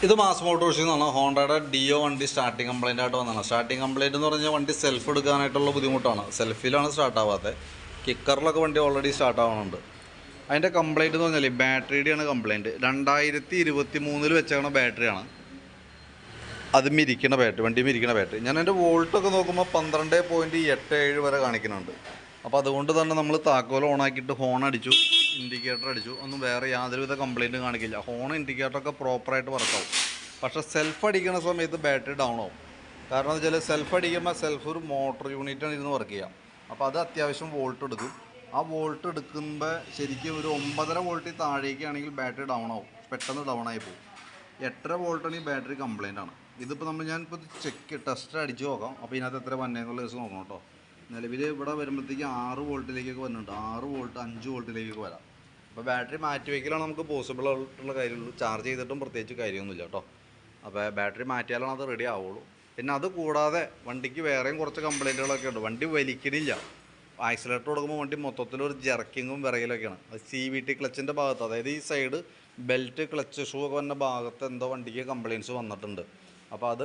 ഇത് മാസ് മോട്ടോഴ്സിൽ നിന്നാണ് ഹോണ്ടയുടെ ഡിയോ വണ്ടി സ്റ്റാർട്ടിങ് കംപ്ലൈൻ്റ് ആയിട്ട് വന്നതാണ്. സ്റ്റാർട്ടിങ് കംപ്ലൈൻറ്റ് എന്ന് പറഞ്ഞാൽ വണ്ടി സെൽഫ് എടുക്കാനായിട്ടുള്ള ബുദ്ധിമുട്ടാണ്. സെൽഫിലാണ് സ്റ്റാർട്ട് ആവാത്തത്. കിക്കറിലൊക്കെ വണ്ടി ഓൾറെഡി സ്റ്റാർട്ട് ആവുന്നുണ്ട്. അതിൻ്റെ കംപ്ലൈൻറ്റ് എന്ന് പറഞ്ഞാൽ ബാറ്ററിയുടെയാണ് കംപ്ലൈൻറ്റ്. 2023 വെച്ചാണ് ബാറ്ററിയാണ്. അത് മിരിക്കണ ബാറ്ററി, വണ്ടി മിരിക്കണ ബാറ്ററി. ഞാൻ എൻ്റെ വോൾട്ടൊക്കെ നോക്കുമ്പോൾ 12.87 വരെ കാണിക്കുന്നുണ്ട്. അപ്പോൾ അതുകൊണ്ട് തന്നെ നമ്മൾ താക്കോൽ ഓണാക്കിയിട്ട് ഹോൺ അടിച്ചു, ഇൻഡിക്കേറ്റർ അടിച്ചു, ഒന്നും വേറെ യാതൊരുവിധ കംപ്ലൈൻറ്റും കാണിക്കില്ല. ഹോൺ ഇൻഡിക്കേറ്ററൊക്കെ പ്രോപ്പറായിട്ട് വർക്കാവും. പക്ഷേ സെൽഫ് അടിക്കുന്ന സമയത്ത് ബാറ്ററി ഡൗൺ ആവും. കാരണം എന്ന് വെച്ചാൽ സെൽഫ് അടിക്കുമ്പോൾ സെൽഫ് ഒരു മോട്ടർ യൂണിറ്റാണ് ഇരുന്ന് വർക്ക് ചെയ്യുക. അപ്പോൾ അത് അത്യാവശ്യം വോൾട്ട് എടുക്കും. ആ വോൾട്ട് എടുക്കുമ്പോൾ ശരിക്കും ഒരു 9.5 വോൾട്ടിൽ താഴേക്കാണെങ്കിൽ ബാറ്ററി ഡൗൺ ആവും, പെട്ടെന്ന് ഡൗൺ ആയി പോകും. 8.5 വോൾട്ടാണെങ്കിൽ ബാറ്ററി കംപ്ലൈൻ്റ് ആണ്. ഇതിപ്പോൾ ഞാനിപ്പോൾ ടെസ്റ്റ് അടിച്ച് നോക്കാം. അപ്പോൾ ഇതിനകത്ത് എത്ര വന്നേന്നുള്ള ദിവസം നോക്കണം കേട്ടോ. നിലവിൽ ഇവിടെ വരുമ്പോഴത്തേക്ക് 6 വോൾട്ടിലേക്കൊക്കെ വരുന്നുണ്ട്. 6 വോൾട്ട് 5 വോൾട്ടിലേക്കൊക്കെ വരാം. അപ്പോൾ ബാറ്ററി മാറ്റി വയ്ക്കലാണ് നമുക്ക് പോസിബിൾ ആയിട്ടുള്ള കാര്യമുള്ളൂ. ചാർജ് ചെയ്തിട്ടും പ്രത്യേകിച്ച് കാര്യമൊന്നുമില്ല കേട്ടോ. അപ്പോൾ ബാറ്ററി മാറ്റിയാലാണ് അത് റെഡി ആവുള്ളൂ. പിന്നെ അത് കൂടാതെ വണ്ടിക്ക് വേറെയും കുറച്ച് കംപ്ലൈൻറ്റുകളൊക്കെ ഉണ്ട്. വണ്ടി വലിക്കണില്ല. ആക്സിലേറ്റർ കൊടുക്കുമ്പോൾ വണ്ടി മൊത്തത്തിലൊരു ജെർക്കിങ്ങും വിറയിലൊക്കെയാണ്. അത് CVT ക്ലച്ചിൻ്റെ ഭാഗത്ത്, അതായത് ഈ സൈഡ് ബെൽറ്റ് ക്ലച്ച് ഷൂ ഒക്കെ വന്ന ഭാഗത്ത് എന്തോ വണ്ടിക്ക് കംപ്ലയിൻറ്റ്സ് വന്നിട്ടുണ്ട്. അപ്പോൾ അത്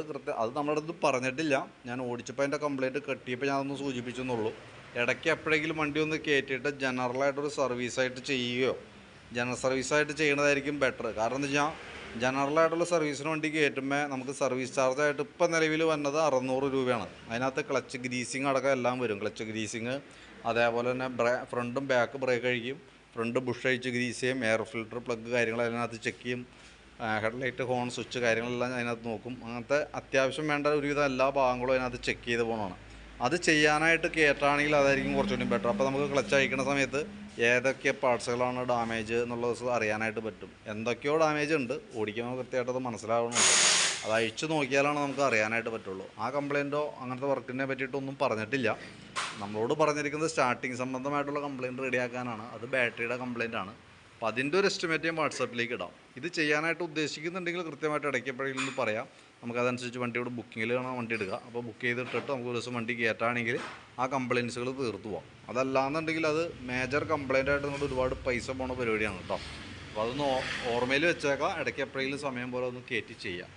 നമ്മുടെ അടുത്ത് പറഞ്ഞിട്ടില്ല. ഞാൻ ഓടിച്ചപ്പോൾ അതിൻ്റെ കംപ്ലയിൻറ്റ് കെട്ടിയപ്പോൾ ഞാനൊന്ന് സൂചിപ്പിച്ചെന്നുള്ളൂ. ഇടയ്ക്ക് എപ്പോഴെങ്കിലും വണ്ടി ഒന്ന് കയറ്റിയിട്ട് ജനറലായിട്ടൊരു സർവീസായിട്ട് ചെയ്യുകയോ, ജനറൽ സർവീസായിട്ട് ചെയ്യുന്നതായിരിക്കും ബെറ്റർ. കാരണം എന്താ വെച്ചാൽ ജനറലായിട്ടുള്ള സർവീസിന് വണ്ടി കയറ്റുമ്പോൾ നമുക്ക് സർവീസ് ചാർജായിട്ട് ഇപ്പം നിലവിൽ വന്നത് 600 രൂപയാണ്. അതിനകത്ത് ക്ലച്ച് ഗ്രീസിങ് അടക്കം എല്ലാം വരും. ക്ലച്ച് ഗ്രീസിങ്, അതേപോലെ തന്നെ ഫ്രണ്ടും ബാക്ക് ബ്രേക്ക് അഴിക്കും, ഫ്രണ്ട് ബുഷ് അഴിച്ച് ഗ്രീസ് ചെയ്യും, എയർ ഫിൽറ്റർ പ്ലഗ് കാര്യങ്ങൾ അതിനകത്ത് ചെക്ക് ചെയ്യും, ഹെഡ്ലൈറ്റ് ഹോൺ സ്വിച്ച് കാര്യങ്ങളെല്ലാം അതിനകത്ത് നോക്കും. അങ്ങനത്തെ അത്യാവശ്യം വേണ്ട ഒരുവിധം എല്ലാ ഭാഗങ്ങളും അതിനകത്ത് ചെക്ക് ചെയ്ത് പോകണമാണ്. അത് ചെയ്യാനായിട്ട് കയറ്റുകയാണെങ്കിൽ അതായിരിക്കും കുറച്ചുകൂടി ബെറ്റർ. അപ്പോൾ നമുക്ക് ക്ലച്ച് അഴിക്കുന്ന സമയത്ത് ഏതൊക്കെ പാർട്സുകളാണ് ഡാമേജ് എന്നുള്ളത് അറിയാനായിട്ട് പറ്റും. എന്തൊക്കെയോ ഡാമേജ് ഉണ്ട്, ഓടിക്കുമ്പോൾ കൃത്യമായിട്ടത് മനസ്സിലാവുന്നുണ്ട്. അത് അഴിച്ച് നോക്കിയാലാണ് നമുക്ക് അറിയാനായിട്ട് പറ്റുള്ളൂ. ആ കംപ്ലയിൻറ്റോ അങ്ങനത്തെ വർക്കിനെ പറ്റിയിട്ടൊന്നും പറഞ്ഞിട്ടില്ല. നമ്മളോട് പറഞ്ഞിരിക്കുന്നത് സ്റ്റാർട്ടിങ് സംബന്ധമായിട്ടുള്ള കംപ്ലയിൻറ്റ് റെഡിയാക്കാനാണ്. അത് ബാറ്ററിയുടെ കംപ്ലയിൻ്റ് ആണ്. അപ്പോൾ അതിൻ്റെ ഒരു എസ്റ്റിമേറ്റ് ഞാൻ വാട്സാപ്പിലേക്ക് ഇടാം. ഇത് ചെയ്യാനായിട്ട് ഉദ്ദേശിക്കുന്നുണ്ടെങ്കിൽ കൃത്യമായിട്ട് ഇടയ്ക്കെപ്പോഴെങ്കിലും ഒന്ന് പറയാം. നമുക്കതനുസരിച്ച് വണ്ടിയോട് ബുക്കിങ്ങിലാണ് വണ്ടി എടുക്കുക. അപ്പോൾ ബുക്ക് ചെയ്തിട്ടിട്ട് നമുക്ക് ഒരു ദിവസം വണ്ടി കയറ്റുകയാണെങ്കിൽ ആ കംപ്ലയിൻസുകൾ തീർത്തു പോകാം. അതല്ലാന്നുണ്ടെങ്കിൽ അത് മേജർ കംപ്ലയിൻ്റ് ആയിട്ട് നമ്മൾ ഒരുപാട് പൈസ പോണ പരിപാടിയാണ് കേട്ടോ. അപ്പോൾ അതൊന്ന് ഓർമ്മയിൽ വെച്ചേക്കാം. ഇടയ്ക്ക് എപ്പോഴെങ്കിലും സമയം പോലെ ഒന്ന് കയറ്റി ചെയ്യാം.